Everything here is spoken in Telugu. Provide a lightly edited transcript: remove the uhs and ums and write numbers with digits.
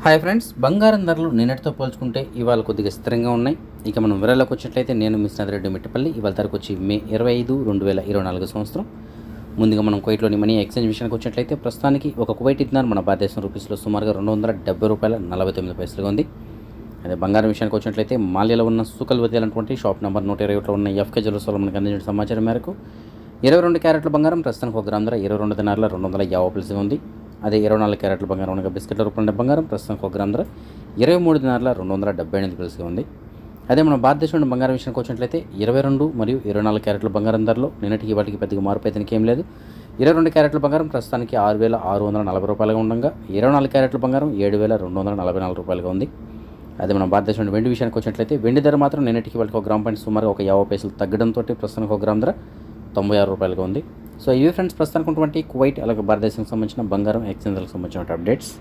హాయ్ ఫ్రెండ్స్, బంగారం ధరలు నిన్నటితో పోల్చుకుంటే ఇవాళ కొద్దిగా స్థిరంగా ఉన్నాయి. ఇక మనం వివరాల్లోకి వచ్చినట్లయితే నేను మీ స్నేహితుడు మిట్టపల్లి. ఇవాళ ధరకు వచ్చి మే 25, 2024 సంవత్సరం. ముందుగా మనం కువైట్లోని మనీ ఎక్స్చేంజ్ విషయానికి వచ్చినట్లయితే ప్రస్తుతానికి ఒక కువైట్ దినార్ మన భారతదేశం రూపీస్లో సుమారుగా $270.49 ఉంది. అదే బంగారం విషయానికి వచ్చినట్లయితే మాల్యాలో ఉన్న సూకల్ వదిలేటువంటి షాప్ నెంబర్ 121 ఉన్న ఎఫ్కే జ్యువెలర్స్లో మనకు అందించిన సమాచారం మేరకు 22 క్యారెట్ల బంగారం ప్రస్తుతానికి ఒక గ్రామ్ ధర 22 దినార్ల 250 ఉంది. అదే 24 క్యారెట్ల బంగారం అనగా బిస్కెట్ల రూపంలో బంగారం ప్రస్తుతానికి ఒక గ్రామ్ ధర 23 దినార్ల 278 ఉంది. అదే మన భారతదేశంలో బంగారం విషయానికి వచ్చినట్లయితే 22 మరియు 24 క్యారెట్ల బంగారం ధరలో నిన్నటికి వాటికి పెద్దగా మార్పు అయితే ఏం లేదు. 22 క్యారెట్ల బంగారం ప్రస్తుతానికి $6,640 ఉండగా 24 క్యారెట్ల బంగారం $7,244 ఉంది. అదే మన భారతదేశంలో వెండి విషయానికి వచ్చినట్లయితే వెండి ధర మాత్రం నిన్నటికి వాళ్ళకి ఒక గ్రామ్ పాయింట్ సుమారు ఒక 50 పైసలు తగ్గడంతో ప్రస్తుతానికి ఒక గ్రామ్ ధర $96 ఉంది. సో ఇవి ఫ్రెండ్స్ ప్రస్తుతానికి ఉన్నటువంటి కువైట్ అలాగే భారతదేశానికి సంబంధించిన బంగారం ఎక్స్చేంజ్లకు సంబంధించిన అప్డేట్స్.